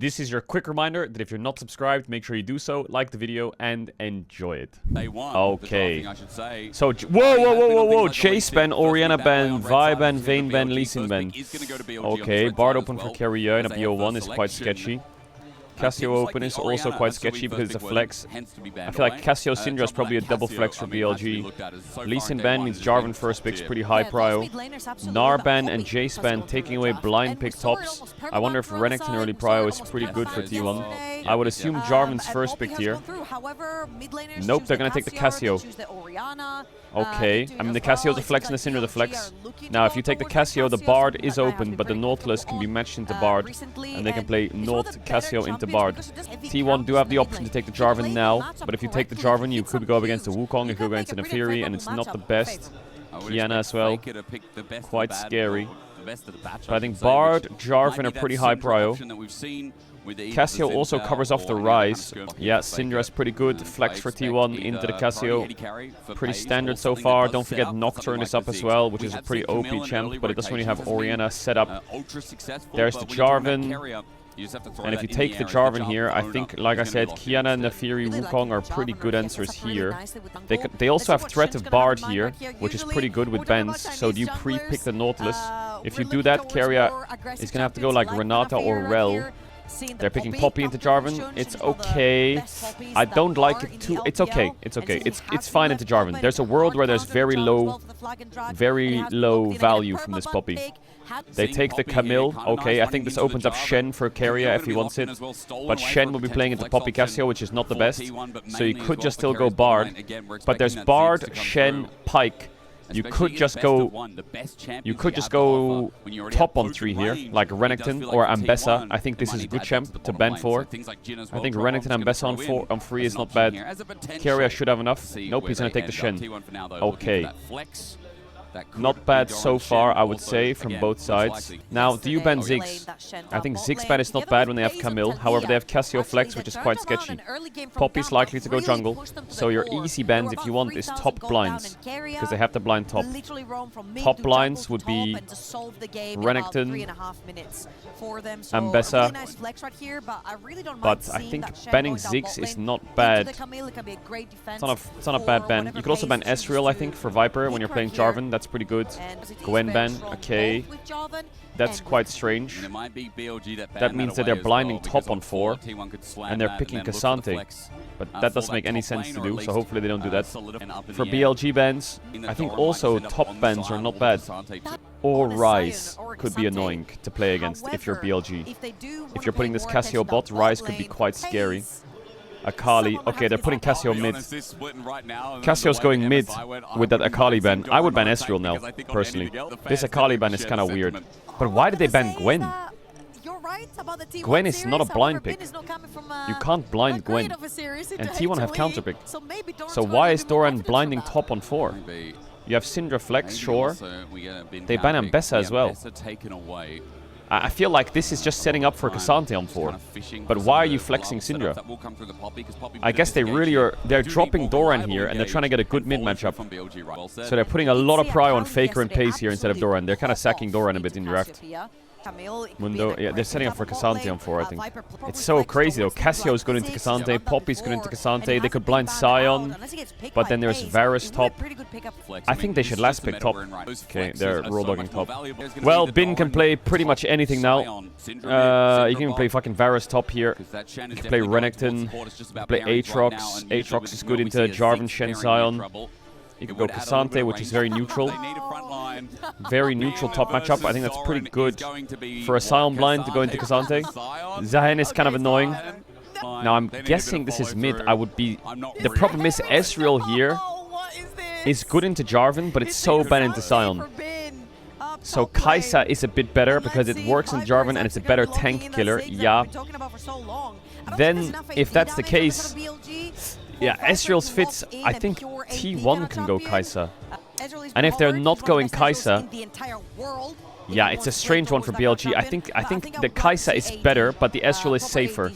This is your quick reminder that if you're not subscribed, make sure you do so, like the video, and enjoy it. Okay. So, whoa. Chase ban, Orianna ban, Vi ban, Vayne ban, Lee Sin ban. Okay, Bard open for Carrier and a BO1 is quite sketchy. Cassio open is also quite sketchy because it's a flex. I feel like Cassio Syndra is probably a double flex for BLG. Lee Sin ban means Jarvan first pick's pretty high prio. Gnar ban and Jace ban taking away blind pick tops. I wonder if Renekton early prio is pretty good for T1. I would assume Jarvan's first pick here. Nope, they're gonna take the Cassio. Okay, I mean the Cassio's a flex and the Syndra the flex. Now if you take the Cassio, the Bard is open, but the Nautilus can be matched into Bard. And they can play Naut Cassio into Bard. T1 do have the option to take the Jarvan now, but if you take the Jarvan, you could go up against the Wukong, you could go against the Neferi, and it's not the best. Kiana as well, quite scary. But I think Bard, Jarvan are pretty high prio. Cassio also covers off the Rise. Yeah, Syndra's pretty good. Flex for T1 into the Cassio. Pretty standard so far. Don't forget Nocturne is up as well, which is a pretty OP champ, but it doesn't really have Orianna set up. There's the Jarvan. And if you take the Jarvan here, I think, like I said, Kiana, Neferi, Wukong are pretty good answers here. They also have threat of Bard here, which is pretty good with bans. So do you pre-pick the Nautilus? If you do that, Keria is going to have to go like Renata or Rel. They're picking Poppy into Jarvan. It's okay. I don't like it too. It's okay. It's okay. It's fine into Jarvan. There's a world where there's very low value from this Poppy. They take the Camille. Okay, I think this opens up Shen for Keria if he wants it. But Shen will be playing into Poppy Cassio, which is not the best. So you could just still go Bard. But there's Bard, Shen, Pyke. You could just go top on 3 here, like Renekton or Ambessa. I think this is a good champ to ban for. I think Renekton Ambessa on 3 is not bad. Keria should have enough. Nope, he's gonna take the Shen. Okay. Not bad so far, I would say, from both sides. Now, do you ban Ziggs? I think Ziggs ban is not bad when they have Camille. However, they have Cassio Flex, which is quite sketchy. Poppy's likely to go jungle. So your easy bans, if you want, is top blinds. Because they have to blind top. Top blinds would be Renekton, Ambessa. But I think banning Ziggs is not bad. It's not a bad ban. You could also ban Ezreal, I think, for Viper when you're playing Jarvan. That's pretty good. Gwen ban, okay. That's quite strange. That means that they're blinding top on 4, and they're picking Cassante. But that doesn't make any sense to do, so hopefully they don't do that. For BLG bans, I think also top bans are not bad. Or Rise could be annoying to play against if you're BLG. If you're putting this Cassio bot, Rise could be quite scary. Akali. Okay, they're putting Cassio mid. Cassio's going mid with that Akali ban. I would ban Ezreal now, personally. This Akali ban is kind of weird. But why did they ban Gwen? Gwen is not a blind pick. You can't blind Gwen. And T1 have counter pick. So why is Doran blinding top on 4? You have Syndra Flex, sure. They ban Ambessa as well. I feel like this is just setting up for Cassante on 4. But why are you flexing Syndra? I guess they really are. They're dropping Doran here and they're trying to get a good mid matchup. So they're putting a lot of prio on Faker and Pace here instead of Doran. They're kind of sacking Doran a bit in draft. Mundo, yeah, they're setting up for Cassante on 4, I think. It's so crazy though. Cassio's going into Cassante, Poppy's going into Cassante. They could blind Sion, but then there's Varus top. I think they should last pick top. Okay, they're roll dogging top. Well, Bin can play pretty much anything now. You can even play fucking Varus top here. You can play Renekton, play Aatrox. Aatrox is good into Jarvan, Shen, Sion. You could go Cassante, which is very neutral. Very neutral top matchup. I think that's pretty good for a Sion blind to go into Cassante. Zahen is kind of annoying. Now, I'm guessing this is mid. The problem is Ezreal here is good into Jarvan, but it's so bad into Sion. So Kai'Sa is a bit better because it works in Jarvan and it's a better tank killer. Yeah. Then, if that's the case... Yeah, Ezreal's fits. I think T1 can go Kai'Sa. And if they're not going Kai'Sa... Yeah, it's a strange one for BLG. I think the Kai'Sa is better, but the Ezreal is safer.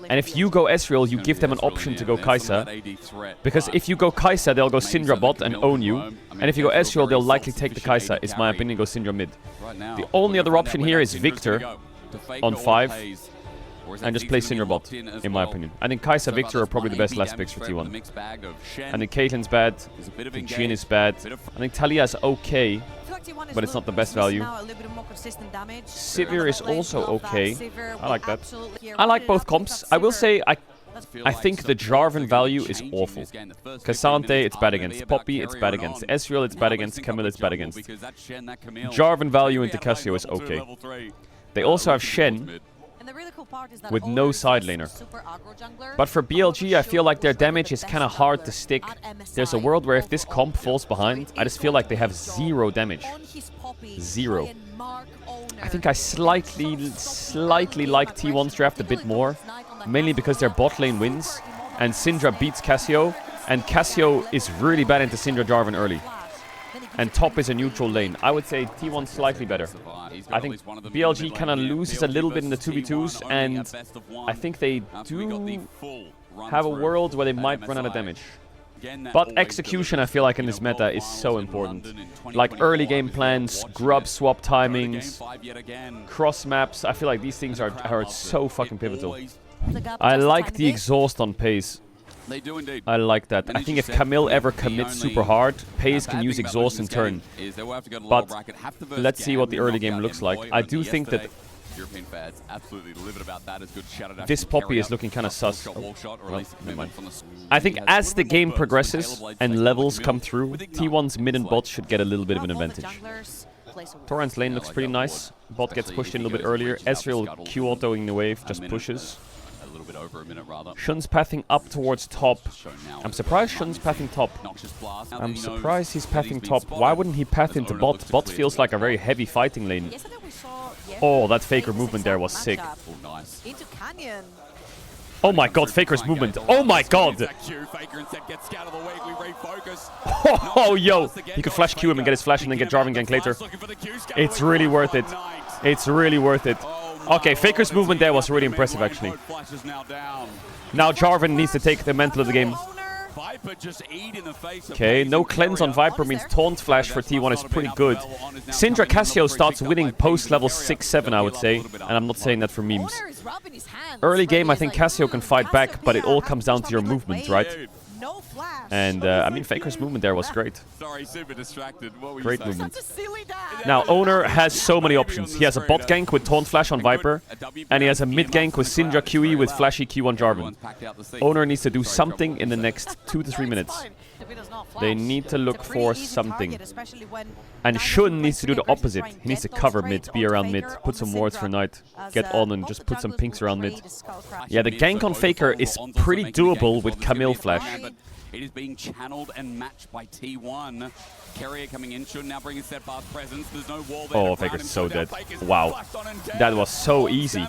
And if you go Ezreal, you give them an option to go Kai'Sa. Because if you go Kai'Sa, they'll go Syndra bot and own you. And if you go Ezreal, they'll likely take the Kai'Sa, is my opinion, go Syndra mid. The only other option here is Victor on 5. and just play Syndra bot, in my opinion. I think Kai'Sa Victor are probably the best last picks for T1. I think Caitlyn's bad. I think Jhin is bad. I think Talia's okay, but it's not the best value. Sivir is also okay. I like that. I like both comps. I will say I think the Jarvan value is awful. Cassante, it's bad against. Poppy, it's bad against. Ezreal, it's bad against. Camille, it's bad against. Jarvan value into Cassio is okay. They also have Shen with no side laner. But for BLG, I feel like their damage is kind of hard to stick. There's a world where if this comp falls behind, I just feel like they have 0 damage. 0. I think I slightly like T1's draft a bit more. Mainly because their bot lane wins, and Syndra beats Cassio, and Cassio is really bad into Syndra Jarvan early. And top is a neutral lane. I would say T1 slightly better. I think BLG kind of loses a little bit in the 2v2s, and I think they do have a world where they might run out of damage. But execution, I feel like, in this meta is so important. Like early game plans, grub swap timings, cross maps. I feel like these things are so fucking pivotal. I like the exhaust on Pace. I like that. I think if Camille ever commits super hard, Pace can use exhaust in turn. But let's see what the early game looks like. I do think that this Poppy is looking kind of sus. Oh, well, never mind. I think as the game progresses and levels come through, T1's mid and bot should get a little bit of an advantage. Torrent's lane looks pretty nice. Bot gets pushed in a little bit earlier. Ezreal Q-autoing the wave, just pushes. Shun's pathing up towards top. I'm surprised Shun's pathing top. I'm surprised he's pathing top. Why wouldn't he path into bot? Bot feels like a very heavy fighting lane. Oh, that Faker movement there was sick. Oh my god, Faker's movement. Oh my god! Oh, yo! He could flash Q him and get his flash and then get Jarvan gank later. It's really worth it. It's really worth it. Okay, Faker's movement there was really impressive, actually. Now Jarvan needs to take the mantle of the game. Okay, no cleanse on Viper means taunt flash for T1 is pretty good. Syndra Cassio starts winning post level 6-7, I would say. And I'm not saying that for memes. Early game, I think Cassio can fight back, but it all comes down to your movement, right? And, I mean, Faker's movement there was great. Great movement. Now, Owner has so many options. He has a bot gank with Taunt Flash on Viper, and he has a mid gank with Syndra QE with flashy Q on Jarvan. Owner needs to do something in the next 2 to 3 minutes. They need to look for something. And Shun needs to do the opposite. He needs to cover mid, be around mid, put some wards for Knight, get on and just put some pinks around mid. Yeah, the gank on Faker is pretty doable with Camille Flash. It is being channeled and matched by T1. Carrier coming in, should now bring his steadfast presence. There's no wall there. Oh, Faker's so dead. Wow. That was so easy.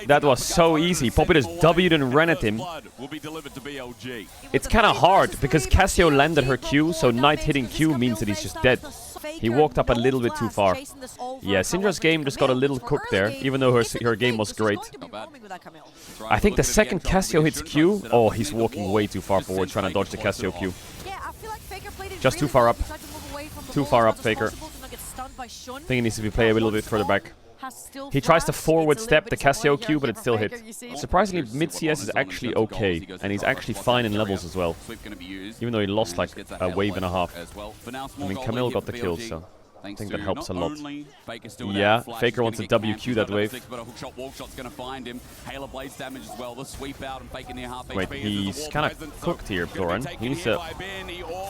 That was so easy. Poppy just W'd and ran at him. It's kind of hard because Cassio landed her Q, so Knight hitting Q means that he's just dead. He walked up a little bit too far. Yeah, Syndra's game just got a little cooked there, even though her game was great. I think the second Cassio hits Q... Oh, he's walking way too far forward, trying to dodge the Cassio Q. Just too far up. Too far up, Faker. I think he needs to be played a little bit further back. He tries to forward step the Cassio Q, but it still hit. Surprisingly, mid CS is actually okay, and he's actually fine in levels as well. Even though he lost like a wave and a half. I mean, Camille got the kill, so I think that helps a lot. Yeah, Faker wants to WQ that wave. Wait, he's kind of cooked here, Thoran. He needs to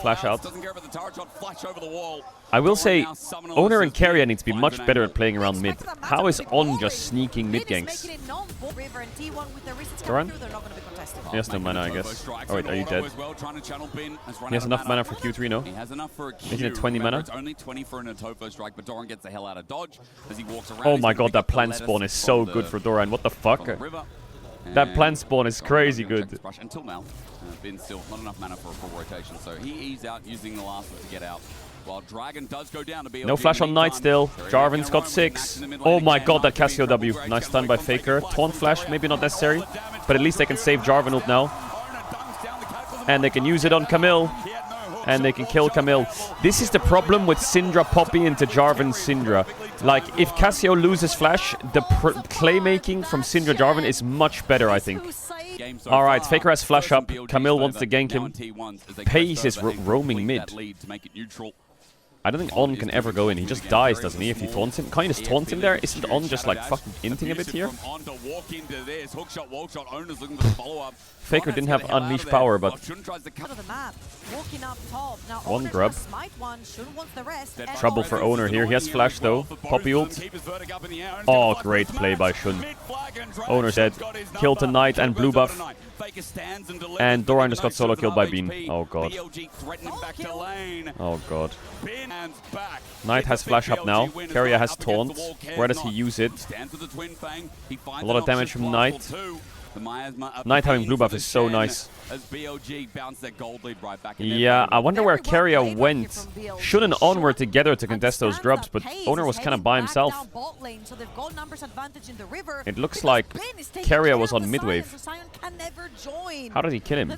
flash out. I will say, Owner and Carrier need to be much better at playing around mid. How is On just sneaking mid ganks? Thoran? He has no mana, I guess. Oh wait, are you dead? He has enough mana for Q3, no? Making it 20 mana? Oh my god, that plant spawn is so good for Doran. What the fuck? That plant spawn is crazy good. Until now, been still not enough mana for a full rotation, so he eased out using the last one to get out. While Dragon does go down to BLG. No flash on Knight still. Jarvan's got 6. Oh my god, that Cassio W. Nice stun by Faker. Taunt flash, maybe not necessary. But at least they can save Jarvan ult now. And they can use it on Camille. And they can kill Camille. This is the problem with Syndra Poppy into Jarvan Syndra. Like, if Cassio loses Flash, the playmaking from Syndra Jarvan is much better, I think. Alright, Faker has Flash up. Camille wants to gank him. Pace is roaming mid. I don't think On can ever go in. He just dies, doesn't he, if he taunts him? Can't you just taunt him there? Isn't On just like fucking inting a bit here? Faker didn't have unleashed power, but one grub. Trouble for Owner here. He has Flash though. Poppy ult. Oh, great play by Shun. Owner's dead. Killed the Knight and blue buff. And Doran just got solo killed by Bean. Oh god. Oh god. Knight has Flash up now. Keria has Taunt. Where does he use it? A lot of damage from Knight. Knight having blue buff is so nice. Yeah, I wonder where Keria went. Shun and On were together to contest those grubs, but Owner was kind of by himself. It looks like Keria was on mid-wave. How did he kill him?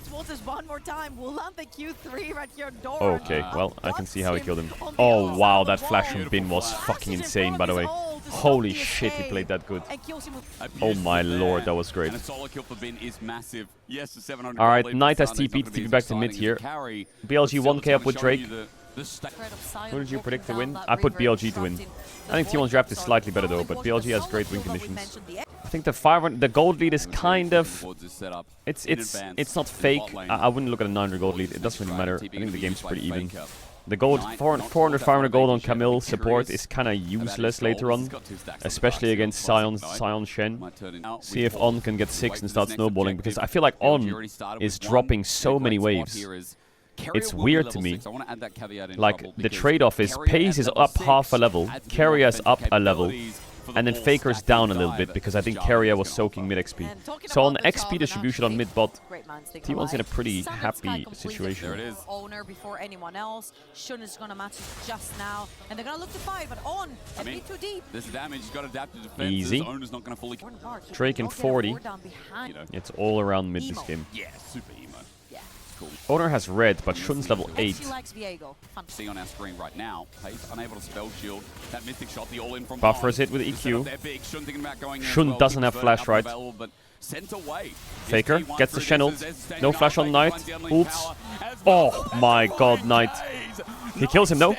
Okay, well, I can see how he killed him. Oh, wow, that flash from Bin was fucking insane, by the way. Holy shit, he played that good. Oh my lord, that was great. Alright, Knight has TP to TP back to mid here. BLG 1k up with Drake. Who did you predict to win? I put BLG to win. I think T1's draft is slightly better though, but BLG has great win conditions. I think the gold lead is kind of... It's not fake. I wouldn't look at a 900 gold lead. It doesn't really matter. I think the game's pretty even. The gold, 400, 500 gold on Camille support is kind of useless later on, especially against Sion Shen. See if On can get 6 and start snowballing, because I feel like On is dropping so many waves. It's weird to me. Like, the trade-off is Pace is up half a level, Keria's up a level, and then Faker's down a little bit, because I think Keria was soaking mid XP. So on XP distribution on mid bot, T1's in a pretty happy situation. There it is. Owner before anyone else. Shun is gonna match just now, and they're gonna look to fight, but On a bit too deep. This damage, he's got adaptive defense. Easy. Owner's not gonna fully... Drake in 40. It's all around mid this game. Yeah, super emo. Cool. Owner has red, but Shun's level 8. See on our screen right now, Pace unable to spell shield. That mystic shot, the all-in from Buffers it with EQ. Shun doesn't have flash, right? Faker gets the Shen ult. No flash on Knight. Ults. Oh my god, Knight. He kills him though.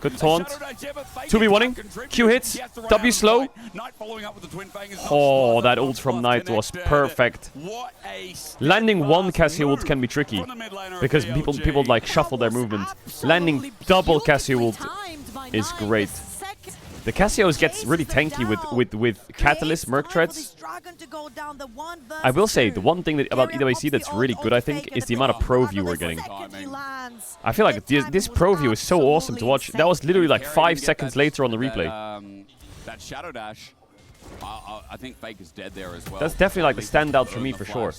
Good taunt. 2v1ing. Q hits. W slow. Oh, that ult from Knight was perfect. Landing one Cassio ult can be tricky, because people like shuffle their movement. Landing double Cassio ult is great. The Cassios gets really tanky with Catalyst, Merc Treads. I will say, the one thing about Ewc that's really good, I think, is the amount of pro view we're getting. I feel like this pro view is so awesome to watch. That was literally like 5 seconds later on the replay. That Shadow Dash, I think Fake is dead there as well. That's definitely like the standout for me, for sure.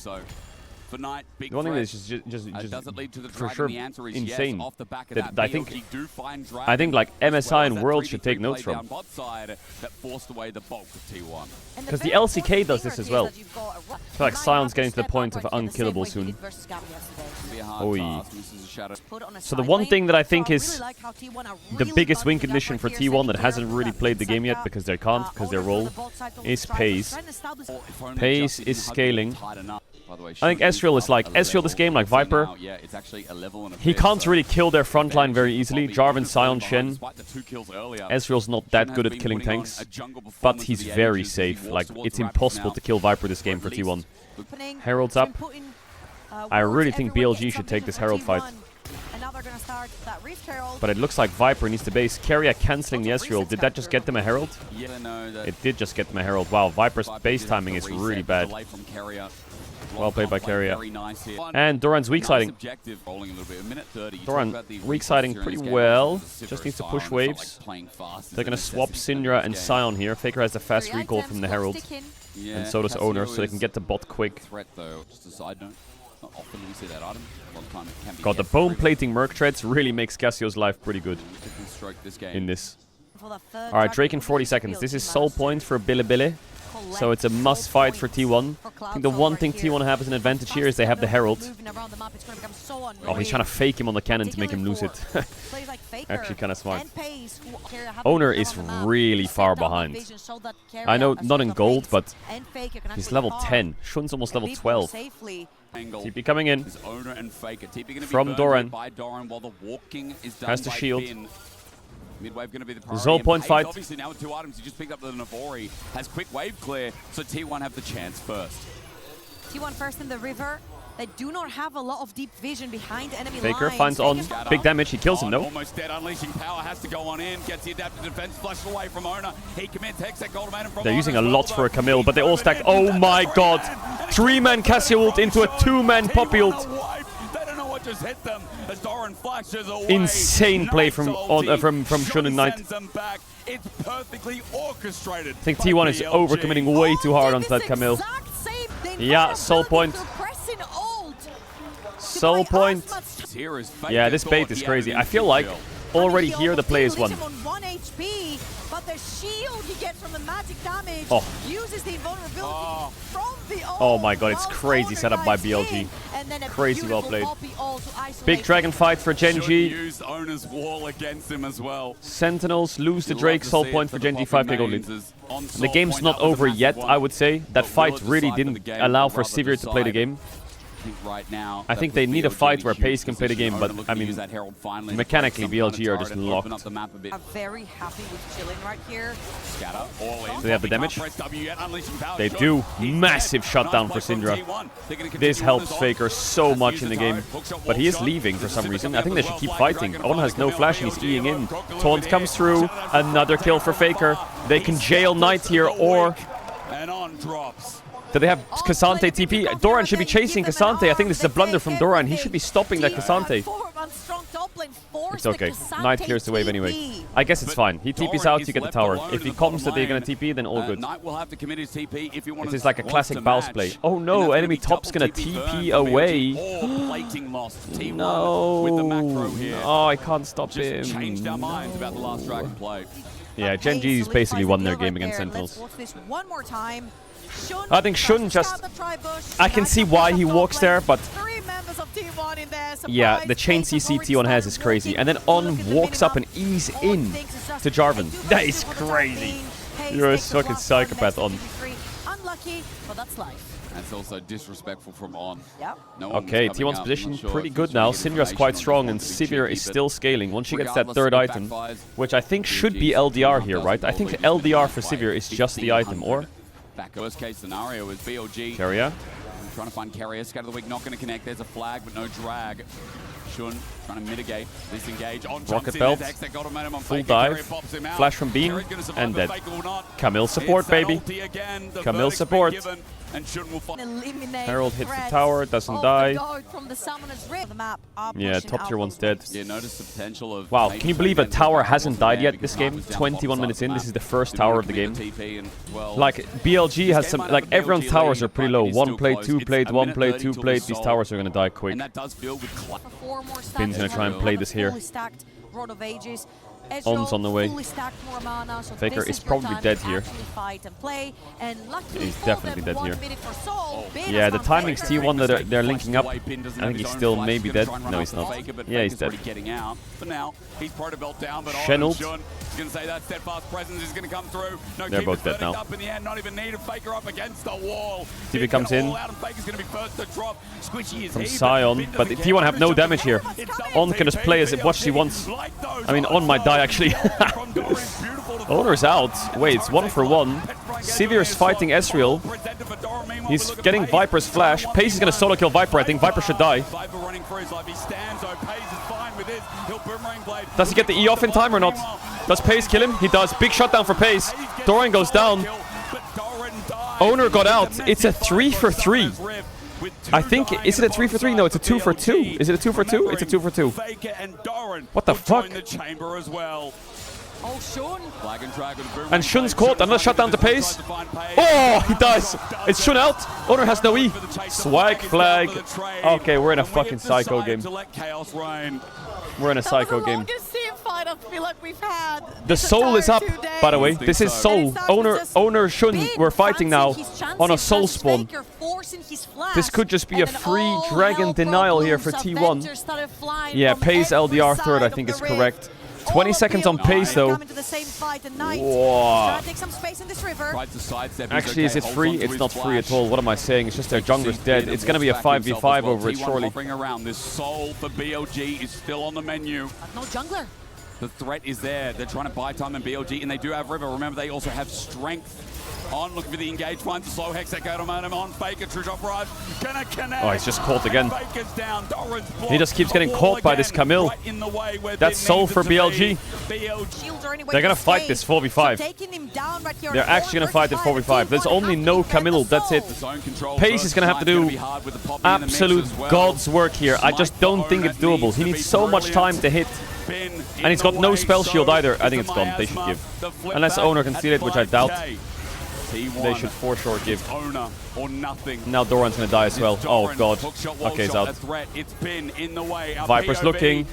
For Knight, big the one thing threat. is just Does it lead to the for Dragon? sure The answer is insane. Yes. Off the back of That that, I think BLG I think like MSI and World should take 3v3 notes play from. down bot side that forced away the bulk of T1. Because the LCK does this as well. I feel like Sion's getting to the point of unkillable soon. Oi. So the one thing that I think is the biggest win condition for T1 that hasn't really played the game yet, because they can't, because their role, is Pace. Pace is scaling. I think Ezreal is like, Ezreal this game, like Viper, he can't really kill their frontline very easily. Jarvan, Sion, Shen. Ezreal's not that good at killing tanks, but he's very safe. Like, it's impossible to kill Viper this game for T1. Herald's up. I really think BLG should take this Herald fight. But it looks like Viper needs to base. Keria cancelling the Ezreal. Did that just get them a Herald? It did just get them a Herald. Wow, Viper's base timing is really bad. Well played by Keria. And Doran's weak siding. Doran weak siding pretty well. Just needs to push waves. They're going to swap Syndra and Sion here. Faker has a fast recall from the Herald. And so does Owner, so they can get the bot quick. God, the bone plating Merc Treads really makes Cassio's life pretty good in this. Alright, Drake in 40 seconds. This is soul point for Bilibili. So it's a must fight for T1. I think the one thing T1 have as an advantage here is they have the Herald. Oh, he's trying to fake him on the cannon to make him lose it. Actually kind of smart. Owner is really far behind. I know not in gold, but he's level 10. Shun's almost level 12. TP coming in from Doran. Has the shield. Midwave going to be the Zol point fight. Obviously now with 2 items, he just picked up the Navori. Has quick wave clear, so T1 have the chance first. T1 first in the river. They do not have a lot of deep vision behind enemy Faker lines. finds on. Big damage. He kills him, no? Almost dead. Unleashing power has to go on in. Gets the adaptive defense flushed away from Owner. He commits Hextech Ultimatum from They're using a lot for a Camille, but they all stack. Oh my god! 3-man Cassia ult into a 2-man Poppy ult. Just hit them as Doran flashes away. Insane play from Shun and Knight. It's perfectly orchestrated. I think T1 is overcommitting way too hard onto that Camille. Yeah, soul point. Soul point. Yeah, this bait is crazy. I feel like already here the play is won. But the shield he gets from the magic damage uses the invulnerability from the oh my god, it's crazy setup by BLG. Crazy well played. Big dragon fight for Gen G. Used Owner's wall against him as well. Sentinels lose the Drake soul point for Gen G 5k gold lead. The game's not over yet, I would say. That fight really didn't allow for Sivir to play the game. Right now, I think they need a fight where Pace can play the game, but I mean, mechanically BLG are just locked. I'm very happy with chilling right here. So they have the damage. They do. Massive shutdown for Syndra. This helps Faker so much in the game, but he is leaving for some reason. I think they should keep fighting. On has no flash and he's E'ing in. Taunt comes through. Another kill for Faker. They can jail Knight here, or do they have Cassante TP? Doran should be chasing Cassante. I think this is a blunder from Doran. He should be stopping that Cassante. It's okay. Knight clears the wave anyway. I guess it's fine. He TPs out, you get the tower. If he comes that they're going to TP, then all good. This is like a classic Baus play. Oh no, enemy top's going to TP away. No. Oh, I can't stop him. Yeah, Gen G's basically won their game against Sentinels. I think Shun just... I can see why he walks there, but... Yeah, the chain CC T1 has is crazy. And then On walks up and ease in to Jarvan. That is crazy. You're a fucking psychopath, On. Unlucky, but that's life. That's also disrespectful from On. Yep. Okay, T1's position pretty good now. Syndra's quite strong and Sivir is still scaling. Once she gets that third item, which I think should be LDR here, right? I think LDR for Sivir is just the item, or... Worst case scenario is BLG. Carrier. Trying to find Carrier. Scatter the weak, not going to connect. There's a flag, but no drag. Shun trying to mitigate, disengage. On Rocket belt. Full dive. Flash from Beam. And dead. Camille support, baby. Camille support. Herald hits the tower, doesn't die. Yeah, top tier one's dead. Wow, can you believe a tower hasn't died yet this game? 21 minutes in, this is the first tower of the game. Like, BLG has some, like, everyone's towers are pretty low. 1 plate, 2 plate, 1 plate, 2 plate. These towers are gonna die quick. Bin's gonna try and play this here. On's on the way. Faker is probably dead here. He's definitely dead here. Yeah, the timing's T1 that they're linking up. I think he's still maybe dead. No, he's not. Yeah, he's dead. Shenult. They're both dead now. TV comes in from Sion, but T1 have no damage here. On can just play as much as he wants. I mean, On might die actually. Owner's out. Wait, it's 1 for 1. Sivir's fighting Ezreal. He's getting Viper's flash. Pace is going to solo kill Viper, I think. Viper should die. Does he get the E off in time or not? Does Pace kill him? He does. Big shutdown for Pace. Doran goes down. Owner got out. It's a 3 for 3. I think, is it a 3 for 3? No, it's a 2 for 2. Is it a 2 for 2? It's a 2 for 2. What the fuck? And Shun's caught. Another shutdown to Pace. Oh, he dies. It's Shun out. Owner has no E. Swag flag. Okay, we're in a fucking psycho game. We're in a psycho game. fight I feel like we've had. The soul is up, by the way. This is soul. Owner Shun, we're fighting now on a soul spawn. This could just be a free dragon denial here for T1. Yeah, Pace LDR third, I think is correct. 20 seconds on Pace though. Whoa. Actually, is it free? It's not free at all. What am I saying? It's just their jungler's dead. It's gonna be a 5v5 over it, surely. This soul for BLG is still on the menu. No jungler. The threat is there. They're trying to buy time in BLG, and they do have River. Remember, they also have strength. On, looking for the engage, finds the slow Hexaco momentum on Faker, true shot rise, gonna connect. Oh, he's just caught again. Faker's down, he just keeps getting caught by this Camille. Right that's soul for BLG. They're gonna fight this 4v5. They're actually gonna fight this 4v5. There's only no Camille, that's it. Pace is gonna have to do absolute god's work here. I just don't think it's doable. He needs so much time to hit. And he's got no spell shield either. I think it's gone. They should give. Unless Owner can steal it, which I doubt. They should for sure give. Now Doran's gonna die as well. Oh god. Okay, he's out. Viper's looking.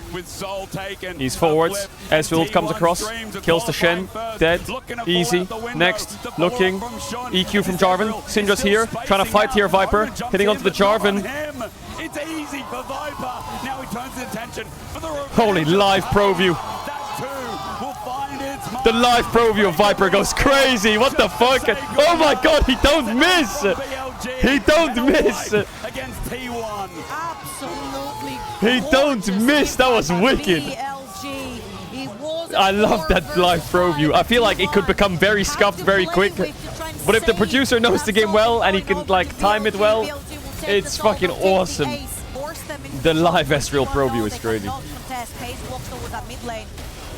He's forwards. Ezreal comes across. Kills the Shen. Dead. Easy. Next. Looking. EQ from Jarvan. Syndra's here. Trying to fight here, Viper. Hitting onto the Jarvan. It's easy for Viper. Now he turns his attention for the holy live pro view. The live pro view of Viper goes crazy. What the fuck? Oh my god, he don't miss. He don't miss. Against T1. Absolutely. He don't miss. That was wicked. I love that live pro view. I feel like it could become very scuffed very quick. But if the producer knows the game well and he can like time it well, it's fucking awesome. The live Ezreal pro view is crazy.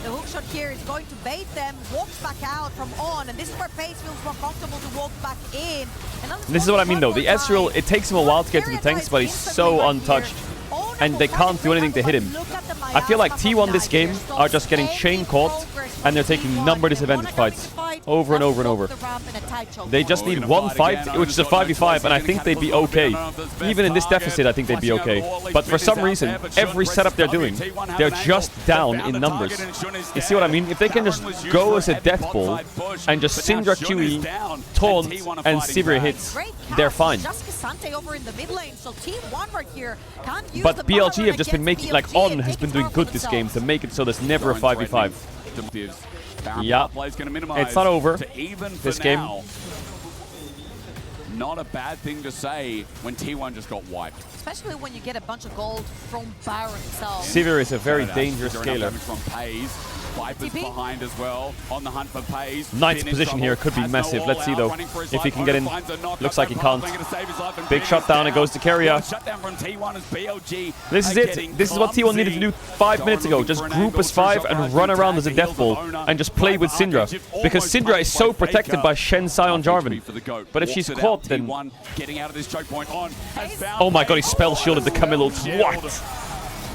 The hookshot here is going to bait them, walks back out from on, and this is where Pace feels more comfortable to walk back in. This is what I mean though, the Ezreal, it takes him a while to get to the tanks, but he's so untouched. And they can't do anything to hit him. I feel like T1 this game are just getting chain caught, and they're taking number disadvantage fights over and over and over. They just need one fight, which is a 5v5, and I think they'd be okay. Even in this deficit, I think they'd be okay. But for some reason, every setup they're doing, they're just down in numbers. You see what I mean? If they can just go as a death ball and just Syndra QE, taunt, and Sivir hits, they're fine. But BLG have just been making, like, On has been doing good this game to make it so there's never a 5v5. Yeah, it's not over this game. Not a bad thing to say when T1 just got wiped. Especially when you get a bunch of gold from Baron himself. Sivir is a very dangerous scaler. Viper's behind as well, on the hunt for Pace. Knight's position here could be massive. Let's see though if he can get in. Looks like he can't. Big shutdown, it goes to Keria. This is it. This is what T1 needed to do 5 minutes ago. Just group as 5 and run around as a death ball and just play with Syndra. Because Syndra is so protected by Shen, Sion, Jarvan. But if she's caught, then... Oh my god, he spell shielded the Camille. What?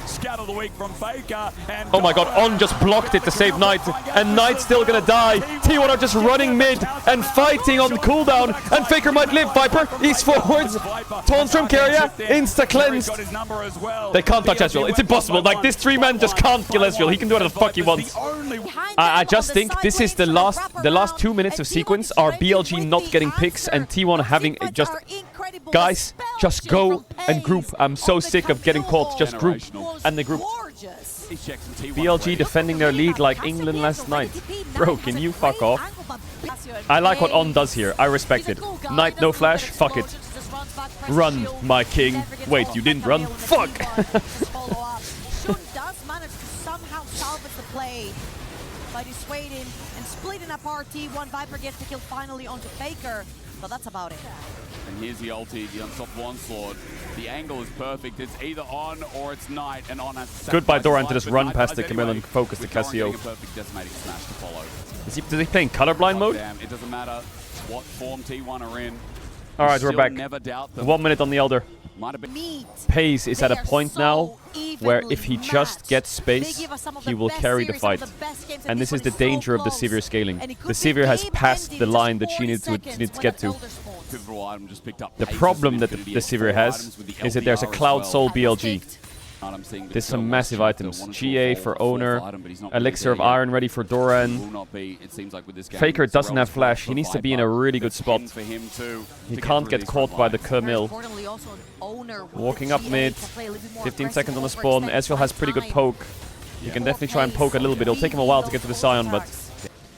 Scout of the week from Faker, and oh my god, On just blocked it to save Knight, and Knight's still gonna die. T1 are just running mid and fighting on cooldown, and Faker might live. Viper, he's forwards, taunts from Keria, insta-cleansed. They can't touch Ezreal, it's impossible. Like, this 3-man just can't kill Ezreal, he can do whatever the fuck he wants. I just think this is the last 2 minutes of sequence are BLG not getting picks and T1 having just... Guys, just go and group. I'm so sick of getting caught. Just group. And the group. BLG defending their lead like England last night. Bro, can you fuck off? I like what On does here. I respect it. Knight, no flash. Fuck it. Run, my king. Wait, you didn't run? Fuck! By dissuading and splitting apart T1, Viper gets the kill finally onto Faker. But that's about it. And here's the ulti, the unstoppable onslaught. The angle is perfect. It's either On or it's Knight, and On has to goodbye Doran to just run past the Camille and focus the Cassio. Is he playing colorblind mode? It doesn't matter what form T1 are in. Alright, we're back. 1 minute on the Elder. Pace is at a point now where if he just gets space, he will carry the fight. And this is the danger of the Sivir scaling. The Sivir has passed the line that she needs to get to. The problem that the Sivir has is that there's a Cloud Soul BLG. There's some massive items. GA for Owner. Elixir of Iron ready for Doran. Faker doesn't have flash. He needs to be in a really good spot. He can't get caught by the Camille. Walking up mid. 15 seconds on the spawn. Ezreal has pretty good poke. You can definitely try and poke a little bit. It'll take him a while to get to the Scion, but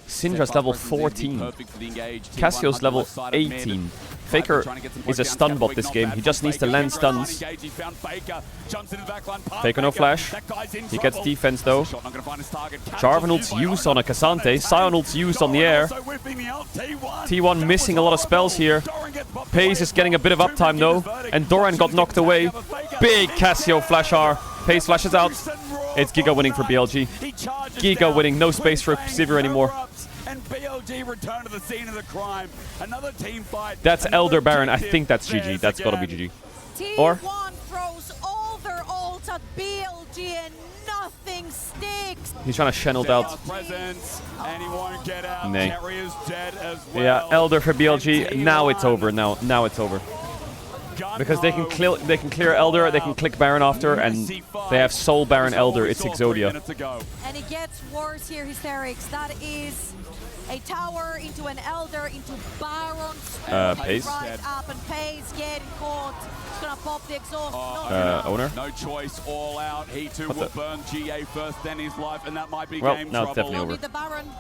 Syndra's level 14. Cassio's level 18. Faker is a stun bot this game. He just needs to land stuns. Faker no flash. He gets defense though. Jarvan ults used on a Cassante. Scion ults used on the air. T1 missing a lot of spells here. Pace is getting a bit of uptime though. And Doran got knocked away. Big Cassio flash R. Pace flashes out. It's Giga winning for BLG. Giga winning. No space for Sivir anymore. And BLG return to the scene of the crime. Another team fight. That's Elder Baron. I think that's GG. That's gotta be GG. Or T1 throws all their ults at BLG and nothing sticks. he's trying to channel out. Presence, and he won't get out. Nay. Kerry is dead as well. Yeah, Elder for BLG. Now it's over. Now it's over. Because they can clear Elder, they can click Baron after, and they have Soul Baron Elder. It's Exodia. And it gets worse here, Hysterics. That is a tower into an Elder into Baron. Pace. Right up, and Pace getting caught. He's gonna pop the exhaust. Owner. No choice, all out. He too will burn GA first, then his life, and that might be Well, game now trouble. it's definitely over. The Baron.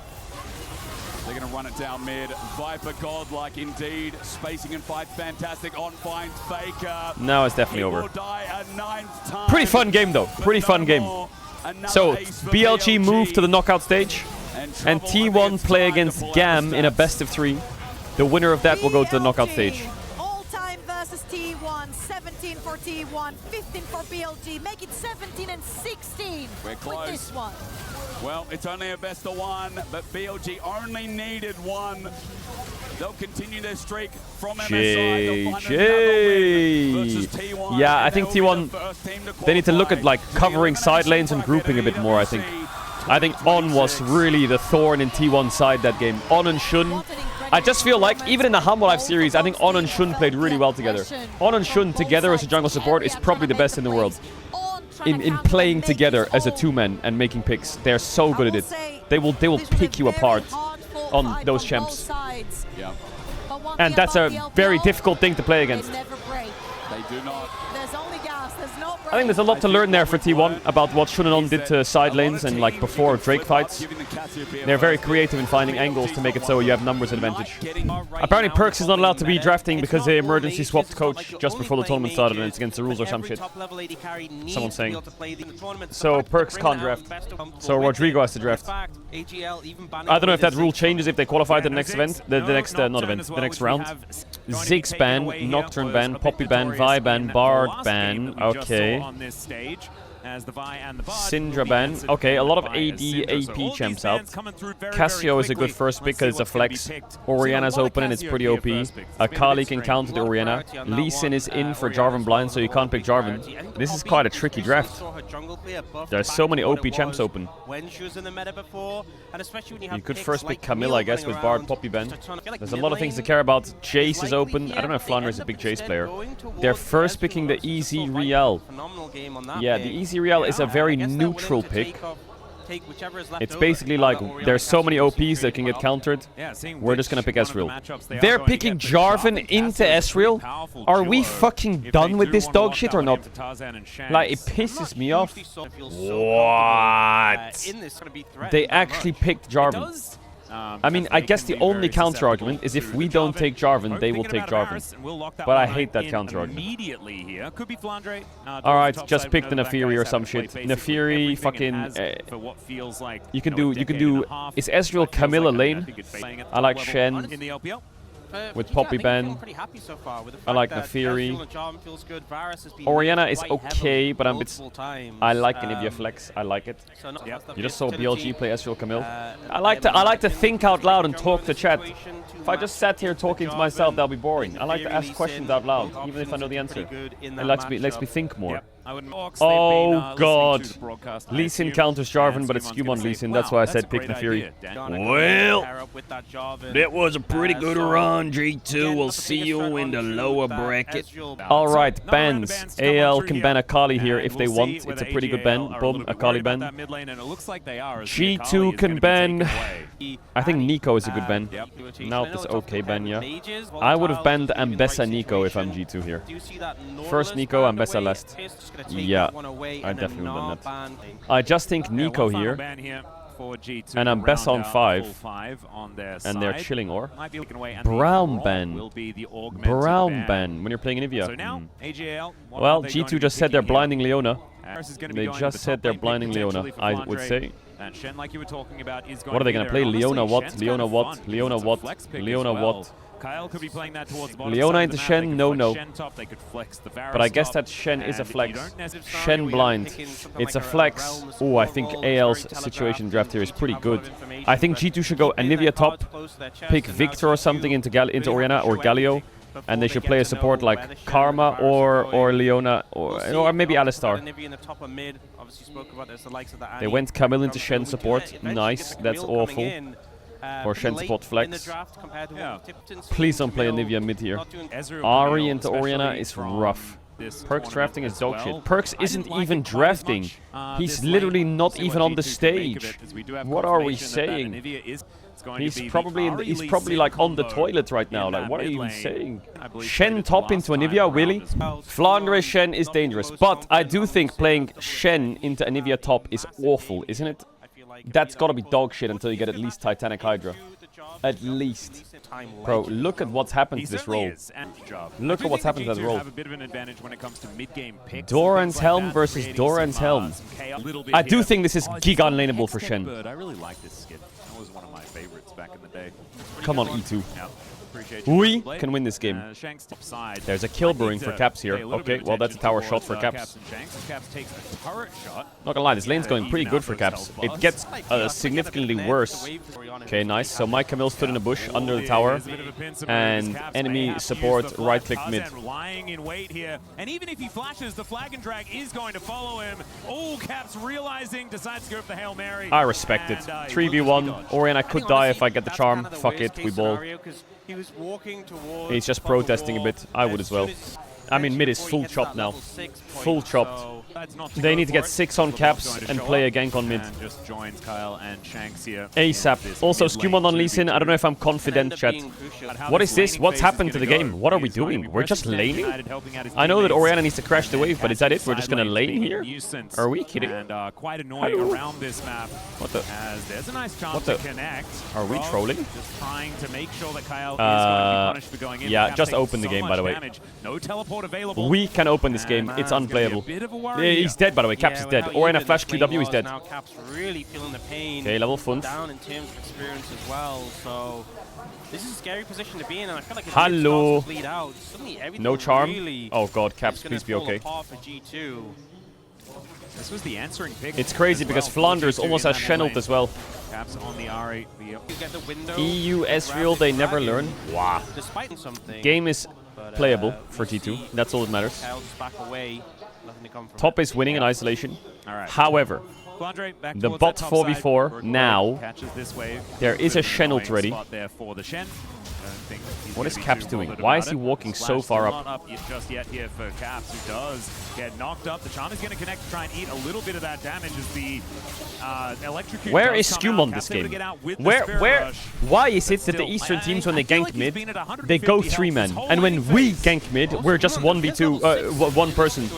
They're going to run it down mid. Viper godlike indeed. Spacing and fight fantastic. On finds Faker. Now it's definitely over. He will die a 9th time. Pretty fun game though. Pretty fun game. So BLG move to the knockout stage, and T1 play against GAM in a best of 3. The winner of that will go to the knockout stage. All-time versus T1. 17 for T1, 15 for BLG. Make it 17 and 16 We're close. with this one. Well, it's only a best of 1, but BLG only needed 1. They'll continue their streak from MSI. They'll find another win versus T1. Yeah, I think T1, they need to look at like covering side lanes and grouping a bit more, I think. I think On was really the thorn in T1's side that game. On and Shun. I just feel like, even in the Humble Life series, I think On and Shun played really well together. On and Shun together as a jungle support is probably the best in the world. In playing together as a 2-man and making picks. They're so good at it. They will pick you apart on those champs. Yeah. And that's a very difficult thing to play against. They do not. I think there's a lot to learn there for T1 about what Shun and On did to side lanes and like before Drake fights. They're very creative in finding angles to make it so you have numbers advantage. Apparently Perks is not allowed to be drafting because they emergency swapped coach just before the tournament started and it's against the rules or some shit. Someone's saying. So Perks can't draft. So Rodrigo has to draft. I don't know if that rule changes if they qualify to the next event. The next, not event, the next round. Ziggs ban, Nocturne ban, Poppy ban, Vi ban, Bard ban. Okay. Syndra ban. Okay, a lot of AD, AP champs out. Cassio is a good first pick because it's a flex. Orianna's open and it's pretty OP. Akali can counter the Orianna. Lee Sin is in for Jarvan blind, so you can't pick Jarvan. This is quite a tricky draft. There's so many OP champs open. You could first pick Camille, I guess, with Bard, Poppy ban. There's a lot of things to care about. Jace is open. I don't know if Flounder is a big Jace player. They're first picking the Easy Real. Yeah, the Easy Real is a very neutral pick. It's basically like there's so many OPs that can get countered. We're just gonna pick Ezreal. They're picking Jarvan into Ezreal? Are we fucking done with this dog shit or not? Like, it pisses me off. What? They actually picked Jarvan. I mean, I guess the only counter argument is if we don't take Jarvan, they will take Jarvan. But I hate that counter argument. Alright, just pick the Nefiri or some shit. Nefiri, fucking... you can do... Is Ezreal Camilla lane? I like Shen. With Poppy ban. I like Nefiri. Orianna is okay, but I'm a bit... I like Anivia Flex. I like it. You just saw BLG play Ezreal Camille. I like to think out loud and talk to chat. If I just sat here talking to myself, that'll be boring. I like to ask questions out loud, even if I know the answer. It lets me think more. Oh god. Lee Sin counters Jarvan, but it's Skumon Lee Sin. That's why I said pick the Fury. Well, that was a pretty good run, G2. We'll see you in the lower bracket. Alright, bans. AL can ban Akali here if they want. It's a pretty good ban. Boom, Akali ban. G2 can ban... I think Nico is a good ban. Now this okay ban, yeah. I would have banned Ambessa Nico if I'm G2 here. First Nico, Ambessa last. Yeah, I definitely would have done that. I just think Nico here and Ambessa on 5 and they're chilling or Brown ban. Brown ban when you're playing Anivia. Well, G2 just said they're blinding Leona. They just said they're blinding Leona, I would say. What are they gonna play? Leona what? Leona what? Leona what? Leona what? Kyle could be playing that towards bottom. Leona into Shen? No, no. But I guess that that Shen is a flex. Shen blind. It's a flex. Oh, I think AL's situation draft here is pretty good. I think G2 should go Anivia top, pick Victor or something into Orianna or Galio, and they should play a support like Karma or Leona or maybe Alistar. They went Camille into Shen support. Nice. That's awful. Or Shen support flex. Please don't play Anivia mid here. Ahri into Orianna is rough. Perks drafting is dog shit. Perks isn't even drafting. He's literally not even on the stage. What are we saying? He's probably like on the toilet right now. Like, what are you even saying? Shen top into Anivia, really? Flandre Shen is dangerous. But I do think playing Shen into Anivia top is awful, isn't it? That's gotta be dog shit until you get at least Titanic Hydra. At least. Bro, look at what's happened to this role. Look at what's happened to that role. Doran's Helm versus Doran's Helm. I do think this is giga unlaneable for Shen. I really like this skin. That was one of my favorites back in the day. Come on, E2. We can win this game. There's a kill brewing for Caps here. Okay, well that's a tower shot for Caps. Not gonna lie, this lane's going pretty good for Caps. It gets significantly worse. Okay, nice. So Mike Camille stood in a bush under the tower, and enemy support right-click mid. Lying in wait here, and even if he flashes, the flag and drag is going to follow him. Oh, Caps realizing, decides to go for the Hail Mary. I respect it. 3v1. Orianna could die if I get the charm. Fuck it, we ball. He's just protesting a bit. I would as well. I mean, mid is full chopped now. Full chopped. They need to get 6 on Caps and play a gank on mid. Just joins Kyle and Shanks here. ASAP. Also, Skumon on Lee Sin. I don't know if I'm confident, chat. What is this? What's happened to the game? What are we doing? We're just laning? I know that Orianna needs to crash the wave, but is that it? We're just gonna lane here? Are we kidding? And quite annoying around this map. What the? There's a nice chance to connect. Are we trolling? Just trying to make sure that Kyle is going to be punished for going in. Yeah, just open the game, by the way. No teleport available. We can open this game. It's unplayable. He's dead, by the way. Caps is dead. Orianna flash QW is dead. Okay, level 5. This is a scary position to be in, and I feel like Hello. No charm. Oh god, Caps, please be okay. This was the answering pick. It's crazy because Flanders almost has Shen ult as well. Caps on the Ahri. EU Ezreal, they never learn. Wow. Game is playable for G2. That's all that matters. Top is winning in isolation. However, the bot 4v4 now, there is a Shen ult ready. What is Caps doing? Why is he walking so far up? Just yet here for Caps, who does get knocked up. The charm is going to connect to try and eat a little bit of that damage as the electrocute. Where is Skumon this game? Why is it that the Eastern teams, when they gank mid, they go 3-man, and when we gank mid, we're just 1v2, one person?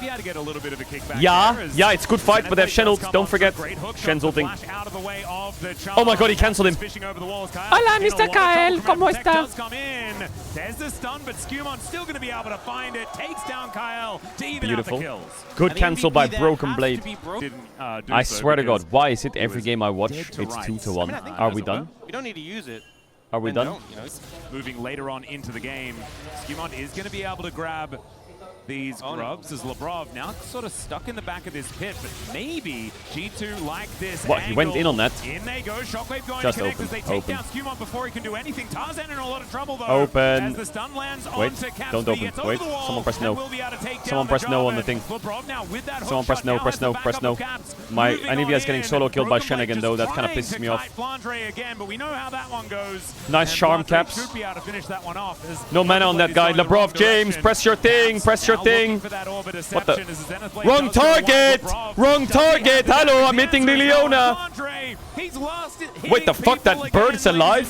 To get a little bit of a kickback yeah, it's good fight, but they have Shen ult. Don't forget Shen's ulting. Oh my god, he cancelled him. Hola, Mr. Kyle, ¿cómo está? There's the stun, but Skumon still going to be able to find it. Takes down Kyle to even Beautiful. Out the kills. Good cancel by Broken Blade. I swear to god, why is it every game I watch, it's 2-1? Are we done? We don't need to use it. Are we done? Moving later on into the game, Skumon is going to be able to grab these grubs as Labrov now sort of stuck in the back of this pit, but maybe G2 like this What? He went in on that. In they go, Shockwave going Just to connect open. as they take down Skewmon before he can do anything. Tarzan in a lot of trouble though. Open. As the stun lands Wait, onto Caps, don't but he open. gets Wait, over the wall someone press no. and will be able to take Someone down press the no on the Jarvan. thing. Labrov now with that Someone hook press shot no, now press as the no, press backup no. of Caps. My Moving Anivia is on getting in. solo killed by Broken Blade Shenanigan just though. That kind of trying pisses to me off. kite Flandre again, but we know how that one goes. Nice And charm, Flandre Caps. should be able to finish that one off as No mana on that guy. Broken Blade is going Labrov, the wrong James, direction. press your thing, press your Now looking thing. for that orb of What the? deception as the Zenith Blade Wrong does go one target! Labrov. Wrong Does he have target! the Hello, damage? I'm hitting Answers Liliona. on Flandre. He's lost it. Wait, the fuck? That bird's alive?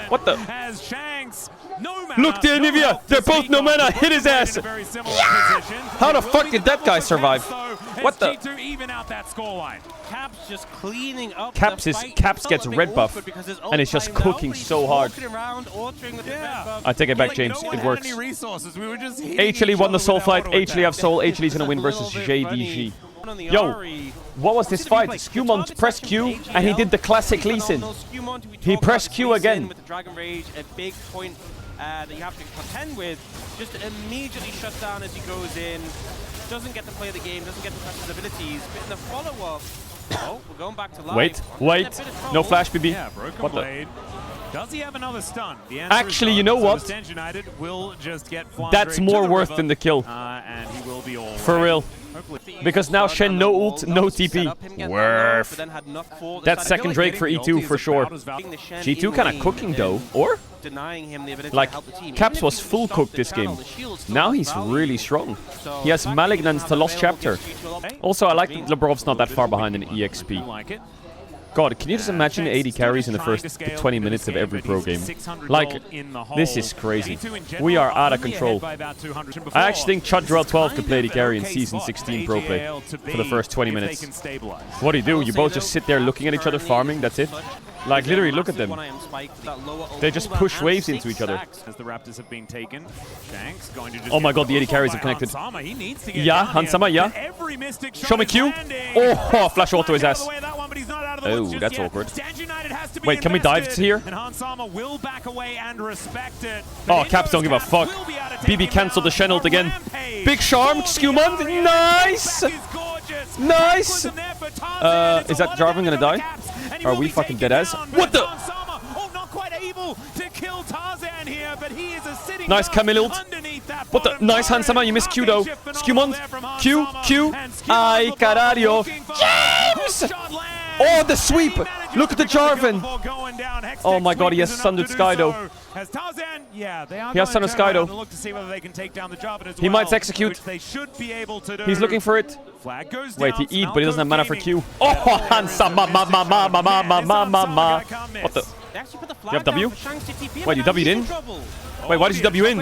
What the? As Shanks, no mana, Look, the no Anivia. help to They're both speak no of. mana. Hit his Broken Blade ass. in a very similar position. How the It will fuck be did the that guy double for survive? Caps, though, What as the? G2 even out that scoreline. Caps just cleaning up Caps the is- fight. Caps Felt gets a bit red buff, awkward because his and it's ult just timed out, cooking but he's so hard. walking around, altering with the red buff. I take it back, Like, James. no It one works. had any resources. We were just hitting Actually each won the other soul with fight. our auto Actually have attack. soul. Actually is This gonna is win a versus little bit JDG. funny. On the Yo, Ari, what was this fight? Skewmon pressed Q and he did the classic Lee Sin. He pressed Q again. With the Dragon Rage, a big point that you have to contend with, just immediately shuts down as he goes in. Doesn't get to play the game, doesn't get to press his abilities. But in the follow-up, oh, we're going back to life. Wait, wait. No flash, BB. Yeah, Broken What the? Blade. Does he have another stun? The answer Actually, is you no. know So what? the Stench United will just get Flandre That's to more the worth river, than the kill. and he will be all For right. real. Hopefully. Because now Shen no ult, no TP. Worth. That's second Drake for E2 for sure. G2 kind of cooking though, or? Denying him the ability Like, to help the team. Caps Even if was you full stop cooked the this channel, game. the shield's still Now got he's value. really strong. So He has the fact Malignance that to you Lost have Chapter. available gives G2 a lot- Also, I like that Labrov's not that far behind in You EXP. like it? God, can you just imagine 80 carries in the first 20 minutes of every pro game? Like, this is crazy. We are out of control. I actually think Caedrel 12 could play the carry in Season 16 pro play for the first 20 minutes. What do? You both just sit there looking at each other farming, that's it? Like, literally, look at them. They just push waves into each other. As the Raptors have been taken, Shanks going to just Oh my get god, the 80 overflow carries by have connected. Hansama. He needs to get Yeah, down here, Hansama, yeah. but every mystic shot Show me is Q. landing. Oh, flash auto his Flags ass. out of the way of that one, but he's not out of the Oh, woods just that's yet. awkward. Stench United has to be Wait, can we dive invested, here? And Hansama will back away and respect it. Oh, But Caps don't give a Caps fuck. will be able to take BB him cancelled the down. Shen ult again. Rampage Big Charm, for the Skewmon, Aria. nice! Back is gorgeous. Nice! Backwards in there for Tarzan. It's Is a that lot of Jarvan gonna damage die? on Caps, and he Are will we be fucking taken dead ass? down, What but the? Hansama, oh, not quite able to kill Tarzan here, but he is a sitting Nice duck Camille ult. underneath that What the? bottom Nice turret. Hansama, you missed Q though. Shift Skewmon, phenomenal there from Q, Hansama, Q. and Skewmon Ay, looking for carajo. looking for James! hook shot lands. Oh, the sweep! And he manages Look at the to pick up the kill Jarvan. before going down. Hextech Oh my god, he sweep has is enough Sundered to do Sky though. so. As Tarzan, yeah, they are He has going Sundered to Sky turn around though. and look to see whether they can take down the Jarvan as He well, might execute. which they should be able to do. He's looking for it. Flag goes Wait, down. he eat, but he doesn't have mana for Gaming. Q. Oh, Hansama, ma. What the? They actually put the flag You have W? down for Shanks to TP him, Wait, you and now W'd he's in? trouble. Wait, why did you W in?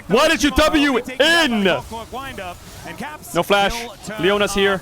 Why did you W in? No flash. Leona's here.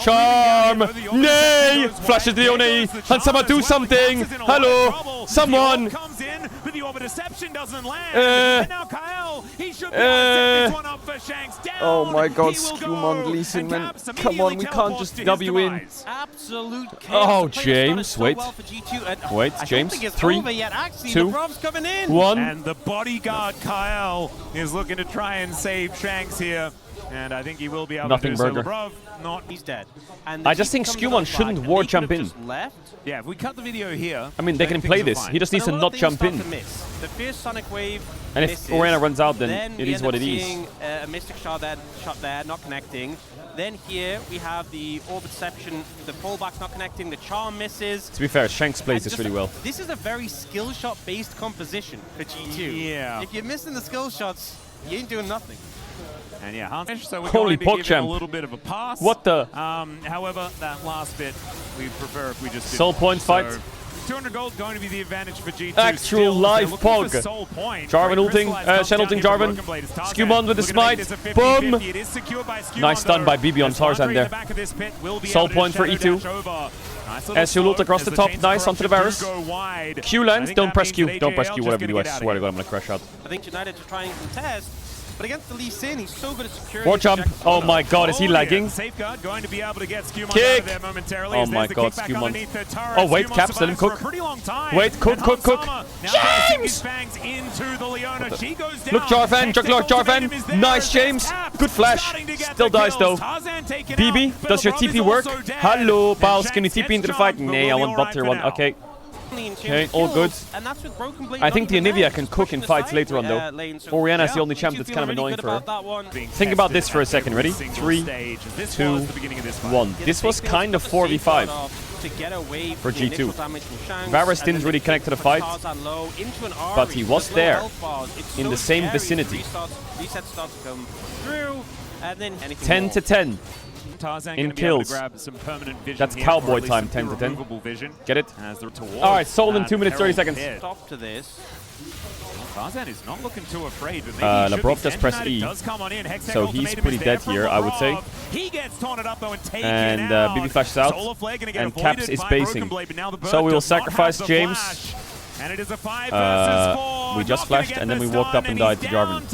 Charm! Nay! Flashes Leone! Hansama, do something! Hello! Someone! Comes in, but the orb of deception doesn't land. And now Kyle, he should be able to set this one up for Shanks down. Oh my god, He will Skewmon, go, Lee Sin, and man. Caps Come on, we immediately can't just teleports to his W in. demise. Absolute chaos. Oh, The player James, started so wait. well for G2, and Wait, I don't James, think it's 3, over yet. Actually, 2, Labrov's coming in. 1. And the bodyguard Kyle is looking to try and save Shanks here. And I think he will be able Nothing to do burger. so. Labrov, not. He's dead. And the I just team think comes Skewmon on shouldn't back, war and they jump could've in. just left. Yeah, if we cut the video here. I mean, they can then play things are this. fine. He just needs But to a lot not of things jump start in. to miss. The fierce Sonic Wave And if misses. Orianna runs out, then it we is end what up it is. seeing a Mystic shot there, not connecting. Then here we have the Orb Deception, the fallback's not connecting, the Charm misses. To be fair, Shanks plays And this really well. This is a very skill shot based composition for G2. Yeah. If you're missing the skill shots, you ain't doing nothing. And yeah, Hans, so we're Holy going to give him PogChamp. a little bit of a pass. What the? However, that last bit, we prefer if we just did. Soul point fight. 200 gold going to be the advantage for G2. Actual still, live they're looking for Pog. Soul point. Jarvan Great ulting, crystallized comes Shen down ulting here from Jarvan. Broken Blade. It's Tarzan Skewmon with the looking to make smite. this a 50-50. Boom. It is secured by Skewmon, Nice stun though, by BB on as Tarzan Flandre there. in the back of this pit will be Soul able to point for shadow E2. dash over. Nice little SU ult slope across as the the top, chains nice onto the corruption Varus. do go wide. Q I lands, think don't that press means Q. that Don't press AJL Q, just whatever you do. gonna I get out of swear to here. God, I'm gonna crash out. I think United are trying to contest, but against the Lee Sin, he's so good at securing. War jump. projectiles. Oh my god, is he Oh, lagging? yeah. Safeguard going to be able to get Skewmon Kick. out of there momentarily. Oh as my there's the god, kickback Skewmon. underneath the turret. Oh, wait, Skewmon Caps, let him survives for cook. a pretty long time. Wait, cook, And cook, cook. Hansama now placing his James! fangs into the Leona. She goes down. Look, Jarvan, Hextech Juggler, ultimate him is Jarvan. there. Nice, That's James. Caps. Good flash. Still dies though. BB, does your TP work? Hello, Pals. Can you TP into the fight? Nay, I want bot tier 1. Okay. Okay, all good. I think the Ewc can cook in fights later on though. Orianna's the only champ that's kind of annoying for her. Think about this for a second. Ready? 3, 2, 1. This was kind of 4v5 for G2. Varus didn't really connect to the fight, but he was there in the same vicinity. 10 to 10. In kills. That's cowboy time, 10 to 10. Get it? Alright, sold in 2 minutes, 30 seconds. Stop to this. Tarzan is not looking too afraid. Labrov does press E, so he's pretty dead here, I would say. And BB flashes out, and Caps is basing. So we will sacrifice James. And it is a 5 versus 4. We just flashed and then we walked up and died to Jarvan.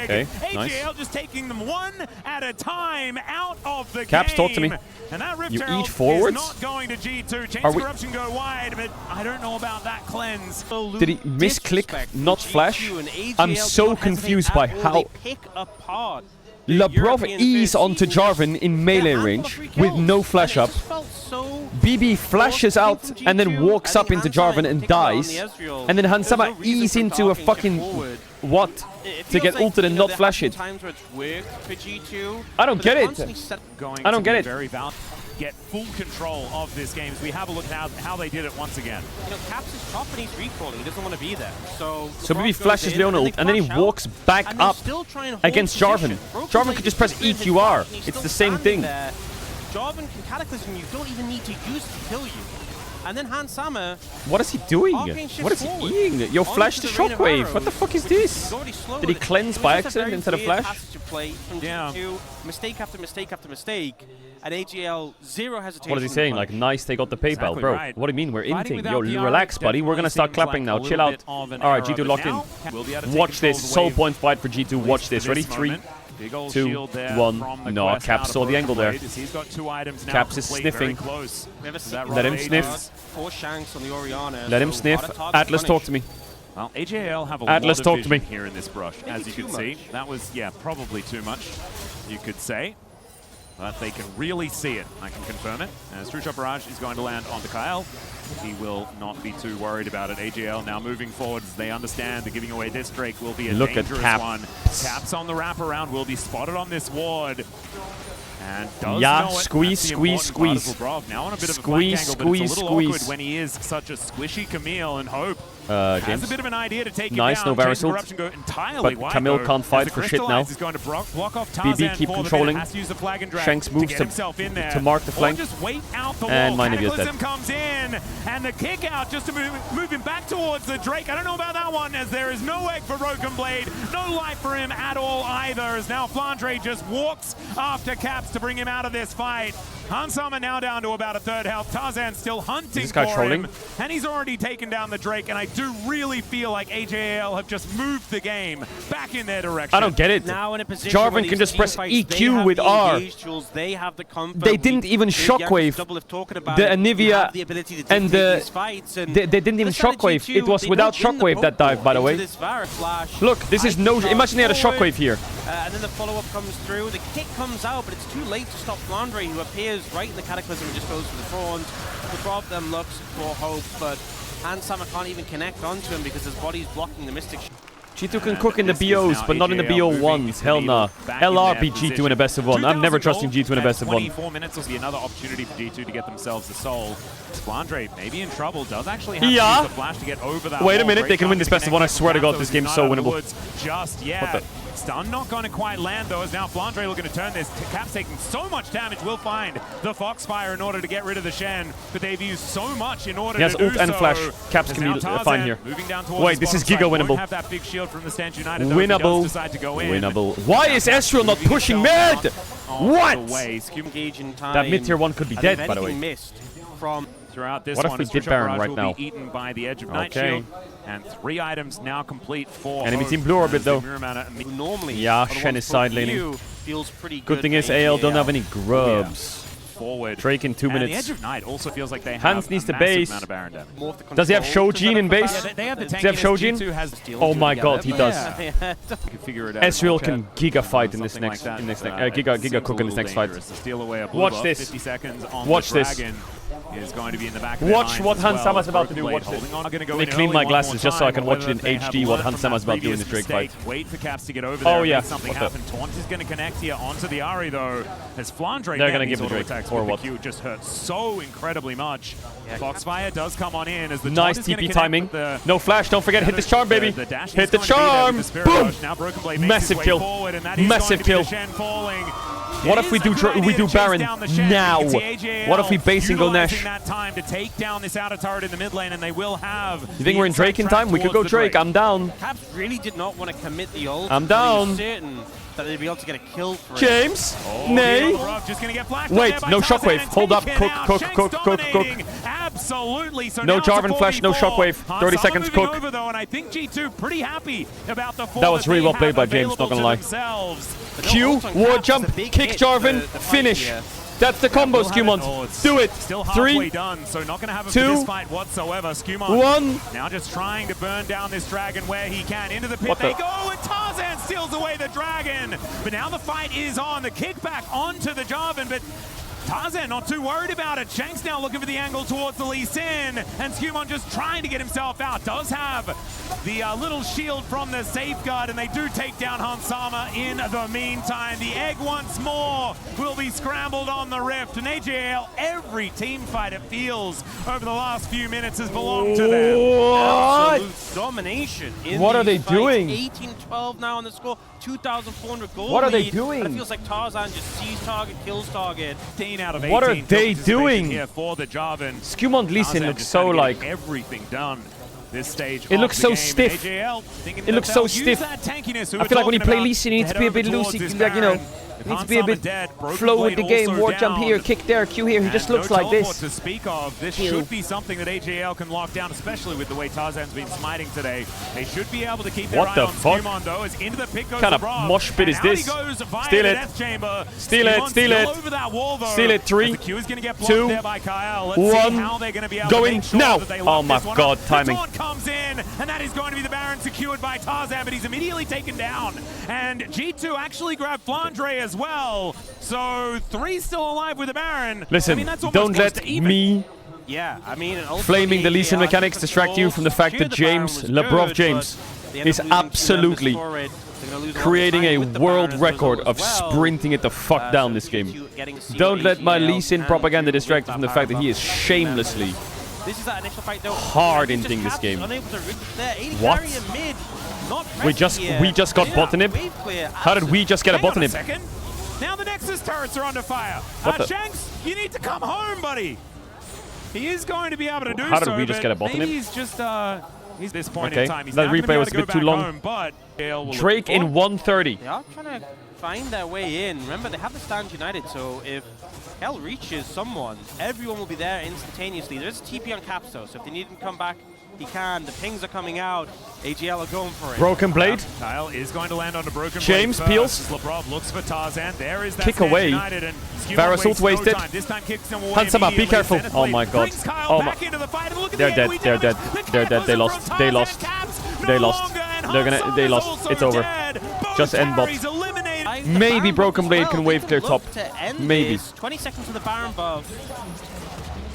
Okay, nice. AJL just taking them one at a time out of the Caps, game. talk to me. And that Rift You Herald eat forwards? is not going to G2. Chains Are we Corruption go wide, but I don't know about that cleanse. Did he misclick, not flash? I'm so confused by how Labrov E's onto Jarvan in melee range with no flash up. BB flashes out and then walks up into Jarvan and dies. And then Hansama E's into a fucking what? To get ulted and not flash it. I don't get it. I don't get it. Get full control of this game as we have a look at how they did it once again. You know, Caps is top and he's recalling. He doesn't want to be there. So BB flashes Leona ult and then he walks back up against Jarvan. Jarvan could just press EQR. It's the same thing. Jarvan can Cataclysm you. Don't even need to use to kill you. And then Hansama. What is he doing? What is he eating? Yo, flash the shockwave. What the fuck is this? Did he cleanse by accident into the flash? Yeah. Mistake after mistake after mistake. And AGL, zero hesitation. What is he saying? Like, nice, they got the PayPal. Exactly. Bro, right. What do you mean? We're inting. Yo, relax, buddy. We're going to start clapping now. Chill out. Alright, G2 locked in. Watch this. Soul point fight for G2. Watch this. Ready? 3, 2, 1. No, Caps saw the angle there. Caps is sniffing. Let him sniff. Let him sniff. Atlas, talk to me. Well, AJL have a Atlas, lot of talk to me. here in this brush, as you can see. That was, yeah, probably too much, you could say. But they can really see it. I can confirm it. As True Shot Barrage is going to land onto Kyle. He will not be too worried about it. AGL now moving forward as they understand that giving away this Drake will be a dangerous one. Caps on the wraparound will be spotted on this ward. And does know squeeze, squeeze, squeeze. Now on a bit of squeeze, a flank angle, squeeze, but it's a little squeeze. awkward when he is such a squishy Camille and Hope. James. Has a bit of an idea to take nice, him down. no Varus ult. But Camille can't fight for shit now. BB keep controlling. Shanks moves to mark the flank. And my Nivea is dead. Comes in, and the kick out just to move him back towards the Drake. I don't know about that one, as there is no egg for Broken Blade. No life for him at all either, as now Flandre just walks after Caps to bring him out of this fight. Hansama now down to about a third health. Tarzan still hunting for him, and he's already taken down the Drake, and I do really feel like AJL have just moved the game back in their direction. I don't get it. Now in a position Jarvan can just press EQ with R. They didn't even shockwave the Nivea and they didn't even shockwave. It was without shockwave that dive, by the way. Look, this is no... Imagine they had a shockwave here. And then the follow-up comes through. The kick comes out, but it's too late to stop Flandre, who appears right in the Cataclysm and just goes for the front. The Bob them looks for Hope, but Hansama can't even connect onto him because his body's blocking the Mystic. G2 can cook in the BOs, but not in the BO1s. Hell nah. LR beat G2 in a best of one. I'm never trusting G2 in a best of one. 24 minutes will be another opportunity for G2 to get themselves the soul. Flandre maybe in trouble, does actually have to use the flash to get over that. Wait a minute, they can win this best of one. I swear to God, this game is so winnable. Just yet. Stun not going to quite land though, as now Flandre looking to turn this. Caps taking so much damage, will find the Foxfire in order to get rid of the Shen, but they've used so much in order to do so. He has ult and flash. Caps can be fine here. Wait, this is Giga winnable. Have that big shield from the Stange United, winnable. Winnable. Why is Ezreal not pushing mid? What? That mid tier 1 could be dead, by the way. Throughout this what if we did Baron right now? Eaten by the edge of Night Shield, and 3 items now complete for enemy team blue orbit though. Normally, yeah, Shen is side laning. Good thing is AL don't have any grubs. forward. Drake in 2 And the minutes. Edge of Night also feels like they have Hans needs a to massive base. amount of Baron damage. Does he have Shojin in base? Yeah, they have the Does he have tankiness. Shojin? G2 has Oh my god, he does. You can figure it out. Ezreal can giga fight in this Something next, like that. giga cook in this next fight. To steal away a blue Watch buff. this. 50 seconds on Watch the this. Dragon is going to be in the back of Watch their what minds as Hans well. Sama's about to do. Watch this. Holding on. Gonna go Let me in clean early my one glasses more just so I time, can watch it in whether they have HD what learned Hans from Sama's that about to do in this previous Drake fight. mistake. Wait for Caps to get over Oh, there. yeah. Make something What the- happen. Taunt is going to connect here onto the Ahri though. As Flandre They're gonna give the Drake, attacks or with what? the Q just hurt so incredibly much. Foxfire does come on in as the Nice taunt is gonna TP connect timing. with the No flash, don't forget, hit this charm, baby. The dash Hit is the going to be there charm. with the Spirit Boom. Rush. Now Broken Blade makes Massive his way kill. forward, and that is Massive going to be kill. the Shen falling. What It if we is do a good idea to chase Baron down the Shen. now? You can see AJL What if we base and go utilizing Nash? that time to take down this outer turret in the mid lane, and they will have. You think we're in Drake in time? We could go Drake. I'm down. Caps really did not want to commit the ult. I'm but he was down. certain that they'd be able to get a kill for it. James? Oh, Nay. just gonna get flashed Wait, there by no Tarzan shockwave. and Hold up. taken Cook, out. cook, Shanks cook, cook, cook. dominating. Absolutely. So No now it's a Jarvan flash, no 4v4. shockwave. 30 Hans seconds, Sama moving cook. over, though, and I think G2 pretty happy about the That was really well played by James, not gonna lie. Q, ward jump, kick Jarvan, finish. That's the combo, Skewmont. Do it. Still halfway 3, done, so not going to have him 2, for this fight whatsoever. Skewmont 1. now just trying to burn down this dragon where he can. Into the pit What they the- go, and Tarzan steals away the dragon. But now the fight is on. The kickback onto the Jarvan, but Tarzan not too worried about it. Shanks now looking for the angle towards the Lee Sin, and Skewmont just trying to get himself out. Does have the little shield from the safeguard, and they do take down Hans Sama in the meantime. The egg once more will be scrambled on the rift, and AJL, every team fight it feels over the last few minutes has belonged to them. What? Absolute domination. In What are these they fights. doing? 18-12 now on the score. 2,400 gold What are they lead. doing? But it feels like Tarzan just sees target, kills target. 15 out of 18 What are they participation doing? here for the Jarvan? Skewmont Lee Sin Tarzan looks just so kinda getting like... everything done this stage. It of looks the so game. stiff. AJL thinking It that looks so they'll use stiff. that tankiness we I were feel like when you talking play about Lee Sin, you need to to be a head bit over towards loosey, this like, you know, Baron. With needs to Hans be a Sama bit dead, Broken flow with Blade the game. also Ward jump down. here, kick there, Q here. He just And looks no like teleport this. to speak of. This Ew. should be something that AJL can lock down, especially with the way Tarzan's been smiting today. They should be able to keep their What eye the on fuck? Skewmont, though, as into the pit goes Kind of Zabrov. mosh pit is And out this? he goes via Steal the it. death chamber. Steal it, Skewmont's steal still it. over that wall, though. Steal it. 3, The Q is going to get blocked 2, there by Kyle. Let's see 1. how they're going to be able Go to in make sure now. that they Oh lock my this one God, up. timing. The taunt comes in, and that is going to be the Baron secured by Tarzan, but he's immediately taken down. And G2 actually grabbed Flandre as well. So 3 still alive with the Baron. Listen, I mean, that's almost don't close let to even. me Yeah, I mean, and also flaming the Lee Sin AJL mechanics distract you from the fact that James, Labrov James, is absolutely creating a world record of sprinting it the fuck down this game. Don't let my Lee Sin propaganda distract you from the fact that he is shamelessly This is that initial fight, though. hard Just ending this Caps game. unable to reach there. AD What? carry in mid. Not We pressing here. just got Yeah, bottom wave clear. How did we just get a Hang on bottom a nib? second. Now the Nexus turrets are under fire. What the- Shanks, you need to come home, buddy. He is going to be able to do so. How did we just but get a bottom maybe nib? he's just he's this point Okay, in time. He's that not gonna be replay able was to a go bit too back long. home, but Gale will look Drake in for- 130. They are trying to find their way in. Remember, they have the stand united, so if Hell reaches someone, everyone will be there instantaneously. There's TP on Caps, though, so if they need him to come back, he can. The pings are coming out. AGL are going for it. Broken Blade. Kyle is going to land on a broken James blade peels. first. Labrov looks for Tarzan. There is that Kick stand away. united, and Skewmont Varus ult wastes no wasted. time. This time kicks him away Hans Sama, be immediately. careful. Zenith Oh Blade my God. brings Kyle Oh my- back into the fight, and look at They're the dead, AoE they're damage. dead, The they're dead, cameras they are lost, from they Tarzan. lost. Caps They no lost. longer, and They're gonna- Hans they Sama's lost. also It's over. dead. Both Just end bot. carries eliminated. The Maybe Baron Broken buff Blade as can well. wave They clear can top. look to end Maybe. this. 20 seconds to the Baron buff.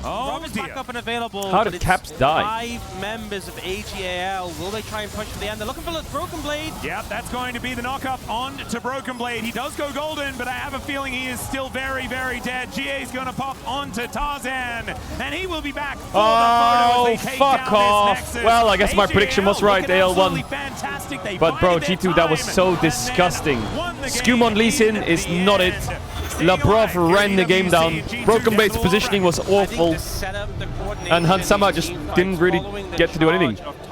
Oh Rob is back dear. up and available. How but did it's Caps die? 5 members of AGAL. Will they try and push for the end? They're looking for the Broken Blade. Yep, that's going to be the knockup on to Broken Blade. He does go golden, but I have a feeling he is still very, very dead. GA is going to pop onto Tarzan, and he will be back for the photo as they take fuck down off. this Nexus. Well, I guess my prediction was right, looking AL1. absolutely fantastic. They But bro, bided their G2, that was time so and then disgusting. won the game Skewmont Lee Sin in is the not it. end. Labrov ran the game down. G2 Broken Blade's gets the positioning was I think awful. the setup, the coordination, And Hans Sama these just team fights didn't really following the get to do anything. charge of